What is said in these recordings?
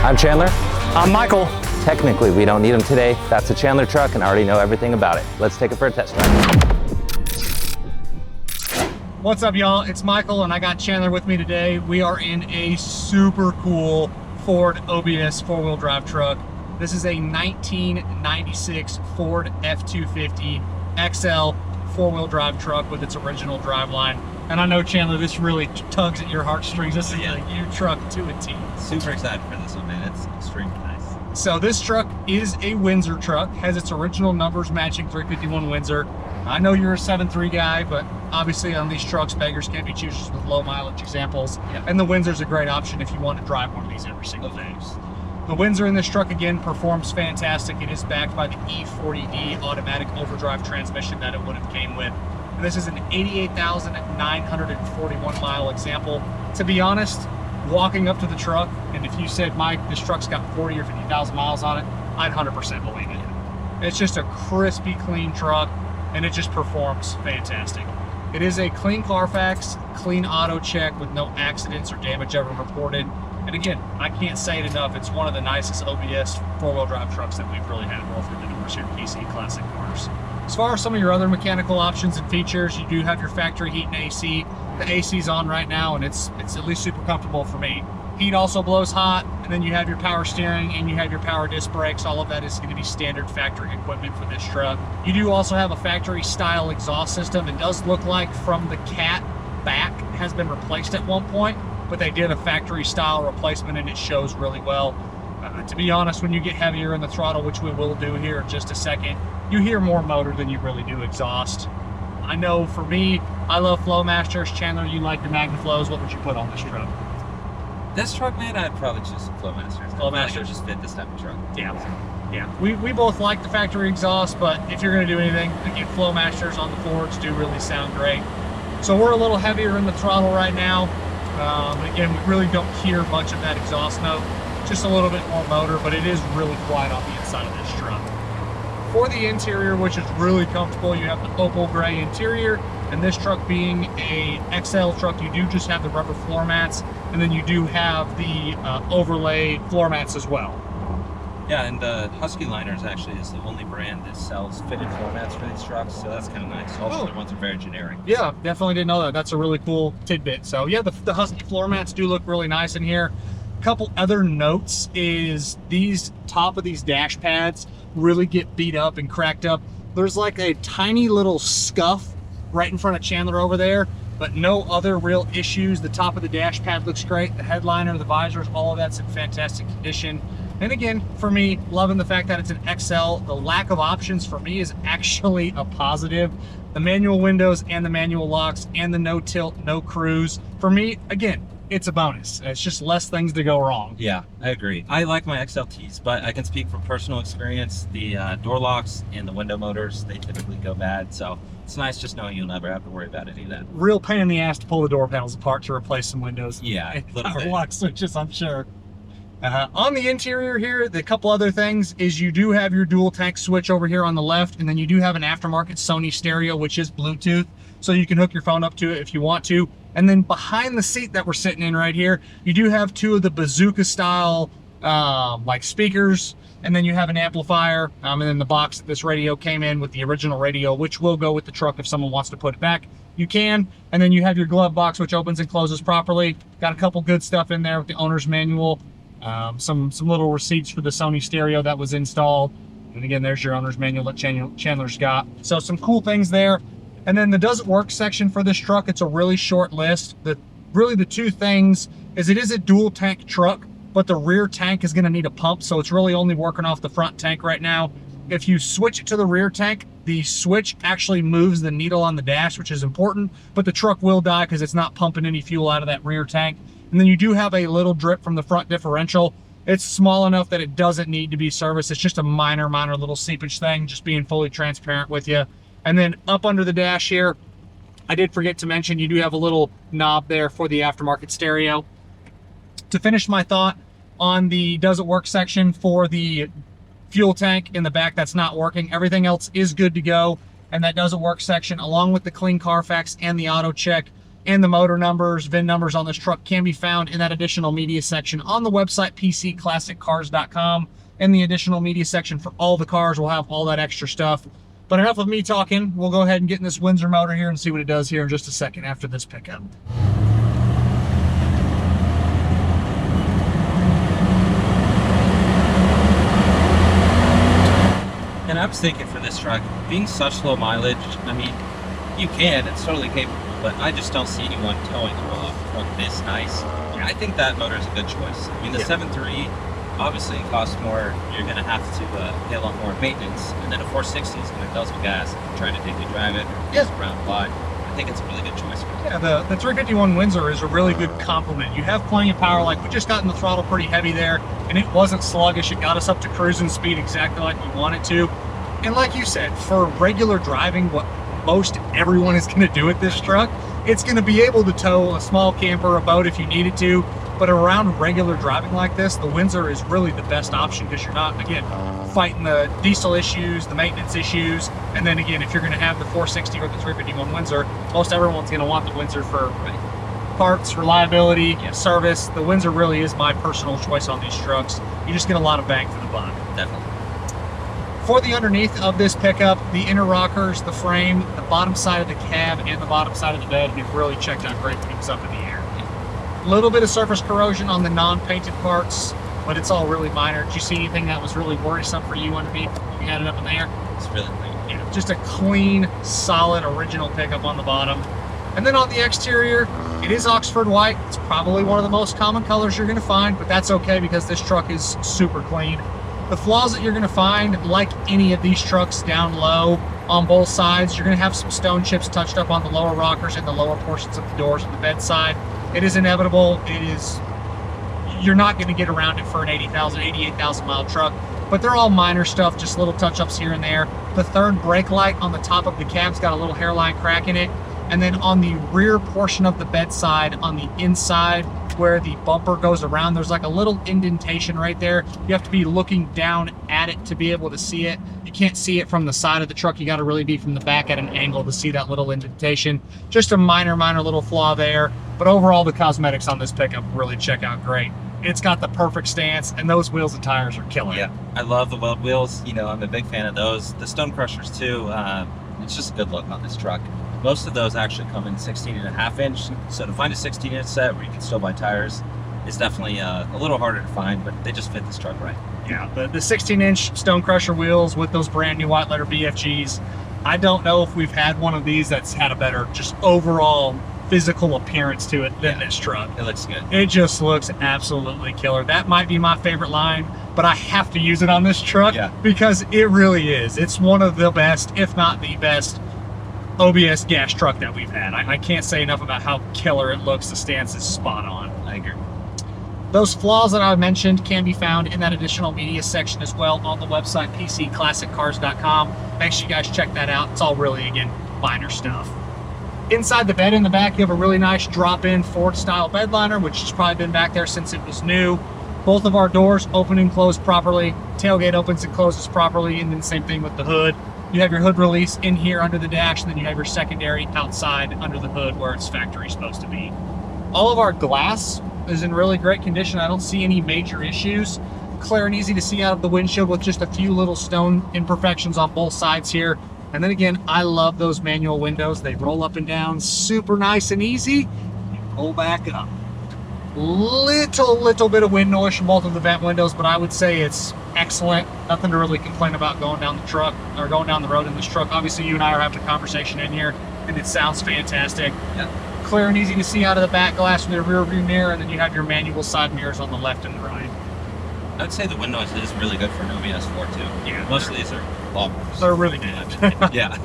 I'm Chandler. I'm Michael. Technically, we don't need them today. That's a Chandler truck and I already know everything about it. Let's take it for a test drive. What's up, y'all? It's Michael and I got Chandler with me today. We are in a super cool Ford OBS four-wheel drive truck. This is a 1996 Ford F-250 XL four-wheel drive truck with its original driveline. And I know, Chandler, this really tugs at your heartstrings. This is like your truck to a T. Super excited for this one, man. It's extremely nice. So this truck is a Windsor truck, has its original numbers matching 351 Windsor. I know you're a 7.3 guy, but obviously on these trucks, beggars can't be choosers with low mileage examples. Yep. And the Windsor's a great option if you want to drive one of these every single day. The Windsor in this truck, again, performs fantastic. It is backed by the E40D automatic overdrive transmission that it would have came with. And this is an 88,941 mile example. To be honest, walking up to the truck, and if you said, Mike, this truck's got 40 or 50,000 miles on it, I'd 100% believe it. It's just a crispy, clean truck, and it just performs fantastic. It is a clean Carfax, clean Autocheck with no accidents or damage ever reported. And again, I can't say it enough, it's one of the nicest OBS four-wheel drive trucks that we've really had roll through the doors here at KC Classic Cars. As far as some of your other mechanical options and features, you do have your factory heat and AC. The AC's on right now, and it's at least super comfortable for me. Heat also blows hot, and then you have your power steering and you have your power disc brakes. All of that is going to be standard factory equipment for this truck. You do also have a factory style exhaust system. It does look like from the cat back has been replaced at one point, but they did a factory style replacement and it shows really well. To be honest, when you get heavier in the throttle, which we will do here in just a second, you hear more motor than you really do exhaust. I know for me, I love Flowmasters. Chandler, you like the Magnaflows. What would you put on this truck? This truck, man, I'd probably choose Flowmasters. Flowmasters just fit this type of truck. Yeah. We both like the factory exhaust, but if you're going to do anything, again, Flowmasters on the Fords do really sound great. So we're a little heavier in the throttle right now. Again, we really don't hear much of that exhaust note. Just a little bit more motor, but it is really quiet on the inside of this truck. For the interior, which is really comfortable, you have the Opal gray interior, and this truck being a XL truck, you do just have the rubber floor mats, and then you do have the overlay floor mats as well. Yeah, and Husky Liners actually is the only brand that sells fitted floor mats for these trucks, so that's kind of nice. All the other ones are very generic. Yeah, definitely didn't know that. That's a really cool tidbit. So yeah, the Husky floor mats do look really nice in here. Couple other notes is these top of these dash pads really get beat up and cracked up. There's like a tiny little scuff right in front of Chandler over there, but no other real issues. The top of the dash pad looks great. The headliner, the visors, all of that's in fantastic condition. And again, for me, loving the fact that it's an XL, the lack of options for me is actually a positive. The manual windows and the manual locks and the no tilt, no cruise. For me, again, it's a bonus. It's just less things to go wrong. Yeah, I agree. I like my XLTs, but I can speak from personal experience. The door locks and the window motors, they typically go bad. So it's nice just knowing you'll never have to worry about any of that. Real pain in the ass to pull the door panels apart to replace some windows. Yeah, and power lock switches, I'm sure. On the interior here, the couple other things is you do have your dual tank switch over here on the left, and then you do have an aftermarket Sony stereo, which is Bluetooth, so you can hook your phone up to it if you want to. And then behind the seat that we're sitting in right here, you do have two of the bazooka style like speakers, and then you have an amplifier, and then the box that this radio came in with the original radio, which will go with the truck if someone wants to put it back. You can. And then you have your glove box, which opens and closes properly. Got a couple good stuff in there with the owner's manual, some little receipts for the Sony stereo that was installed. And again, there's your owner's manual that Chandler's got. So some cool things there. And then the does it work section for this truck, it's a really short list. Really the two things is it is a dual tank truck, but the rear tank is gonna need a pump, so it's really only working off the front tank right now. If you switch it to the rear tank, the switch actually moves the needle on the dash, which is important, but the truck will die because it's not pumping any fuel out of that rear tank. And then you do have a little drip from the front differential. It's small enough that it doesn't need to be serviced. It's just a minor little seepage thing, just being fully transparent with you. And then up under the dash here, I did forget to mention, you do have a little knob there for the aftermarket stereo. To finish my thought on the does it work section for the fuel tank in the back that's not working, everything else is good to go. And that does it work section, along with the clean Carfax and the Autocheck, and the motor numbers, VIN numbers on this truck can be found in that additional media section on the website pcclassiccars.com. In the additional media section for all the cars, we'll have all that extra stuff. But enough of me talking. We'll go ahead and get in this Windsor motor here and see what it does here in just a second after this pickup. And I was thinking for this truck, being such low mileage, I mean, you can, it's totally capable, but I just don't see anyone towing a roll-off truck this nice. I think that motor is a good choice. I mean, the 7.3, obviously it costs more. You're going to have to pay a lot more in maintenance, and then a 460 is going to guzzle gas if you're trying to daily drive it or just around wide. I think it's a really good choice for it. Yeah, the 351 Windsor is a really good complement. You have plenty of power. Like, we just got in the throttle pretty heavy there, and it wasn't sluggish. It got us up to cruising speed exactly like we wanted to. And like you said, for regular driving, what most everyone is going to do with this truck, it's going to be able to tow a small camper, a boat if you needed to. But around regular driving like this, the Windsor is really the best option because you're not, again, fighting the diesel issues, the maintenance issues. And then again, if you're going to have the 460 or the 351 Windsor, most everyone's going to want the Windsor for parts, reliability, service. The Windsor really is my personal choice on these trucks. You just get a lot of bang for the buck. Definitely. For the underneath of this pickup, the inner rockers, the frame, the bottom side of the cab, and the bottom side of the bed have really checked out great when it was up in the air. A little bit of surface corrosion on the non-painted parts, but it's all really minor. Did you see anything that was really worrisome for you underneath when you had it up in the air? It's really clean. Yeah, just a clean, solid, original pickup on the bottom. And then on the exterior, it is Oxford white. It's probably one of the most common colors you're going to find, but that's okay because this truck is super clean. The flaws that you're going to find, like any of these trucks down low on both sides, you're going to have some stone chips touched up on the lower rockers and the lower portions of the doors on the bedside. It is inevitable. You're not going to get around it for an 88,000 mile truck, but they're all minor stuff, just little touch-ups here and there. The third brake light on the top of the cab's got a little hairline crack in it. And then on the rear portion of the bedside, on the inside where the bumper goes around, there's like a little indentation right there. You have to be looking down at it to be able to see it. You can't see it from the side of the truck. You got to really be from the back at an angle to see that little indentation. Just a minor little flaw there. But overall, the cosmetics on this pickup really check out great. It's got the perfect stance, and those wheels and tires are killer. Yeah, I love the Weld wheels. You know, I'm a big fan of those. The Stone Crushers too. It's just a good look on this truck. Most of those actually come in 16.5 inch. So to find a 16-inch set where you can still buy tires is definitely a little harder to find, but they just fit this truck right. Yeah, the 16-inch Stone Crusher wheels with those brand new white letter BFGs. I don't know if we've had one of these that's had a better just overall physical appearance to it than this truck. It looks good. It just looks absolutely killer. That might be my favorite line, but I have to use it on this truck because it really is. It's one of the best, if not the best, OBS gas truck that we've had. I can't say enough about how killer it looks. The stance is spot on. I agree. Those flaws that I mentioned can be found in that additional media section as well on the website pcclassiccars.com. Make sure you guys check that out. It's all really, again, minor stuff. Inside the bed in the back, you have a really nice drop-in Ford-style bed liner, which has probably been back there since it was new. Both of our doors open and close properly. Tailgate opens and closes properly, and then same thing with the hood. You have your hood release in here under the dash, and then you have your secondary outside under the hood where it's factory supposed to be. All of our glass is in really great condition. I don't see any major issues. Clear and easy to see out of the windshield with just a few little stone imperfections on both sides here. And then again, I love those manual windows. They roll up and down super nice and easy. You pull back up. Little bit of wind noise from both of the vent windows, but I would say it's excellent. Nothing to really complain about going down the truck or going down the road in this truck. Obviously, you and I are having a conversation in here, and it sounds fantastic. Yeah. Clear and easy to see out of the back glass from the rear view mirror, and then you have your manual side mirrors on the left and the right. I'd say the wind noise is really good for an OBS 4 too. Yeah. Most of these are awful. They're really good. Yeah.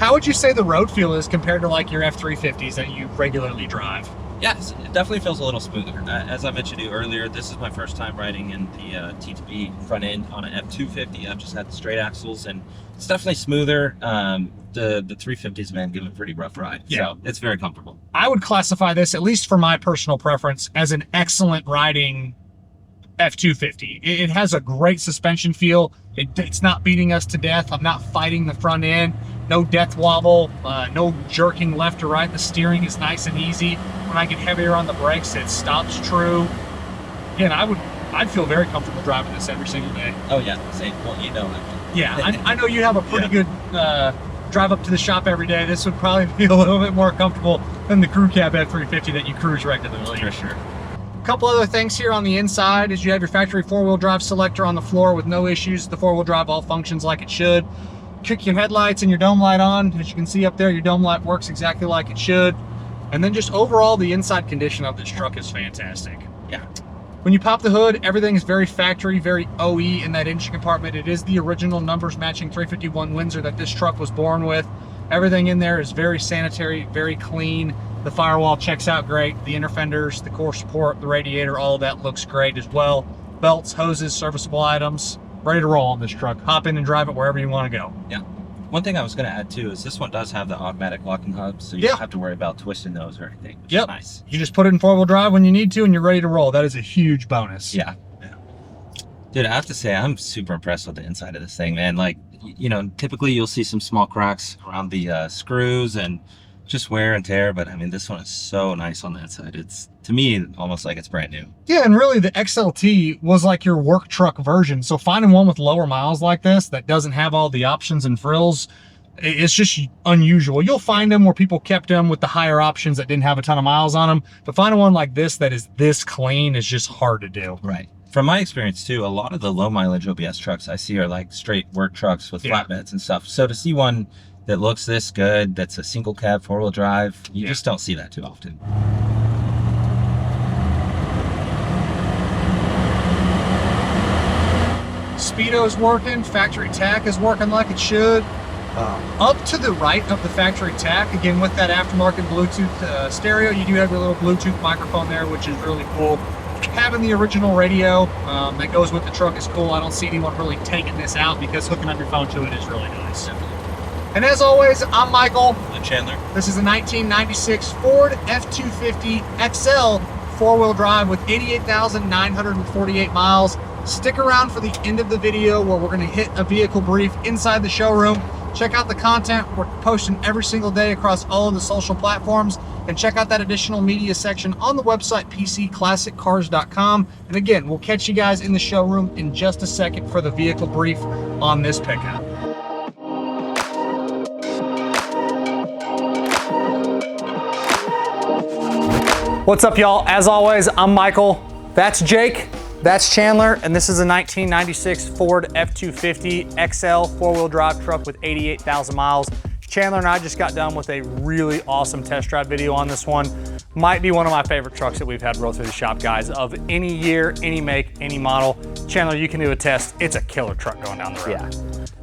How would you say the road feel is compared to like your F-350s that you regularly drive? Yes, it definitely feels a little smoother. As I mentioned to you earlier, this is my first time riding in the T2B front end on an F-250. I've just had the straight axles, and it's definitely smoother. The 350s, man, give a pretty rough ride. Yeah. So it's very comfortable. I would classify this, at least for my personal preference, as an excellent riding F-250. It has a great suspension feel. It's not beating us to death. I'm not fighting the front end. No death wobble, no jerking left to right. The steering is nice and easy. When I get heavier on the brakes, it stops true. Again, I'd feel very comfortable driving this every single day. Oh yeah, same. Well, you know that. Yeah, I know you have a pretty good drive up to the shop every day. This would probably be a little bit more comfortable than the crew cab F-350 that you cruise regularly. For sure. A couple other things here on the inside is you have your factory four-wheel drive selector on the floor with no issues. The four-wheel drive all functions like it should. Kick your headlights and your dome light on. As you can see up there, your dome light works exactly like it should. And then just overall, the inside condition of this truck is fantastic. Yeah. When you pop the hood, everything is very factory, very OE in that engine compartment. It is the original numbers matching 351 Windsor that this truck was born with. Everything in there is very sanitary, very clean. The firewall checks out great. The inner fenders, the core support, the radiator, all of that looks great as well. Belts, hoses, serviceable items, ready to roll on this truck. Hop in and drive it wherever you want to go. Yeah. One thing I was going to add too is this one does have the automatic locking hubs, so you don't have to worry about twisting those or anything, which is nice. You just put it in four-wheel drive when you need to and you're ready to roll. That is a huge bonus. Yeah. Dude, I have to say, I'm super impressed with the inside of this thing, man. Like, you know, typically you'll see some small cracks around the screws and just wear and tear, but I mean, this one is so nice on the inside. It's, to me, almost like it's brand new. Yeah, and really the XLT was like your work truck version. So finding one with lower miles like this that doesn't have all the options and frills, it's just unusual. You'll find them where people kept them with the higher options that didn't have a ton of miles on them, but finding one like this that is this clean is just hard to do. Right. From my experience too, a lot of the low mileage OBS trucks I see are like straight work trucks with flatbeds and stuff. So to see one that looks this good, that's a single cab, four-wheel drive, you just don't see that too often. Speedo's working, factory tack is working like it should. Up to the right of the factory tack, again with that aftermarket Bluetooth stereo, you do have your little Bluetooth microphone there, which is really cool. Having the original radio that goes with the truck is cool. I don't see anyone really taking this out because hooking up your phone to it is really nice. And as always, I'm Michael. I'm Chandler. This is a 1996 Ford F-250 XL four-wheel drive with 88,948 miles. Stick around for the end of the video where we're going to hit a vehicle brief inside the showroom. Check out the content we're posting every single day across all of the social platforms, and check out that additional media section on the website pcclassiccars.com. And again, we'll catch you guys in the showroom in just a second for the vehicle brief on this pickup. What's up, y'all? As always, I'm Michael. That's Jake. That's Chandler, and this is a 1996 Ford F-250 XL four-wheel drive truck with 88,000 miles. Chandler and I just got done with a really awesome test drive video on this one. Might be one of my favorite trucks that we've had roll through the shop, guys, of any year, any make, any model. Chandler, you can do a test. It's a killer truck going down the road. Yeah,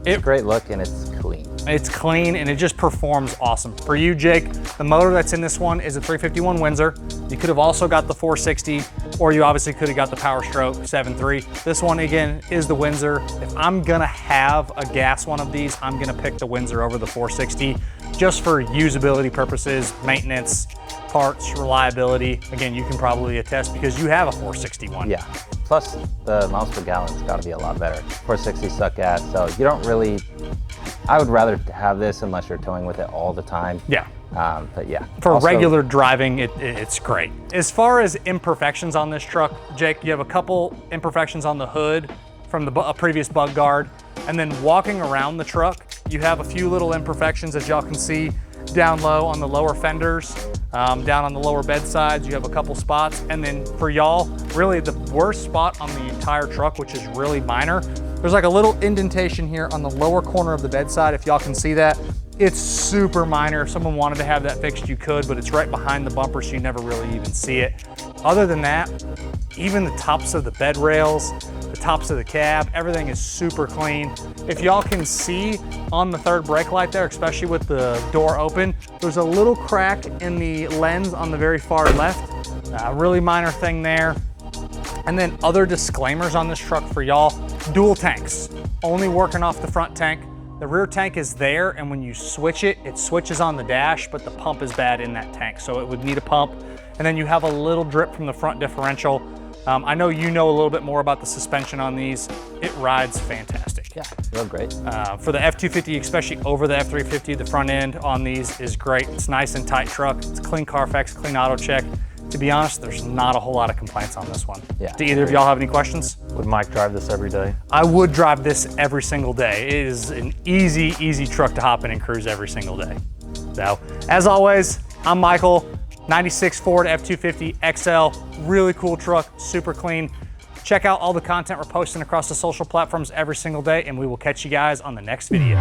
it's a great look and it's clean. It's clean and it just performs awesome. For you, Jake, the motor that's in this one is a 351 Windsor. You could have also got the 460, or you obviously could have got the Power Stroke 7.3. This one, again, is the Windsor. If I'm gonna have a gas one of these, I'm gonna pick the Windsor over the 460, just for usability purposes, maintenance, parts, reliability. Again, you can probably attest because you have a 461. Yeah, plus the miles per gallon's gotta be a lot better. 460 suck gas, so you don't really, I would rather have this unless you're towing with it all the time. Yeah. But yeah. For also, regular driving, it's great. As far as imperfections on this truck, Jake, you have a couple imperfections on the hood from a previous bug guard. And then walking around the truck, you have a few little imperfections that y'all can see down low on the lower fenders, down on the lower bed sides, you have a couple spots. And then for y'all, really the worst spot on the entire truck, which is really minor, there's like a little indentation here on the lower corner of the bedside, if y'all can see that. It's super minor. If someone wanted to have that fixed, you could, but it's right behind the bumper, so you never really even see it. Other than that, even the tops of the bed rails, the tops of the cab, everything is super clean. If y'all can see on the third brake light there, especially with the door open, there's a little crack in the lens on the very far left. A really minor thing there. And then other disclaimers on this truck for y'all. Dual tanks, only working off the front tank. The rear tank is there, and when you switch it, it switches on the dash, but the pump is bad in that tank, so it would need a pump. And then you have a little drip from the front differential. I know you know a little bit more about the suspension on these. It rides fantastic. Yeah, you look great. For the F-250, especially over the F-350, the front end on these is great. It's nice and tight truck. It's clean Carfax, clean Autocheck. To be honest, there's not a whole lot of complaints on this one. Yeah. Do either of y'all have any questions? Would Mike drive this every day? I would drive this every single day. It is an easy, easy truck to hop in and cruise every single day. So, as always, I'm Michael, 96 Ford F-250 XL, really cool truck, super clean. Check out all the content we're posting across the social platforms every single day, and we will catch you guys on the next video.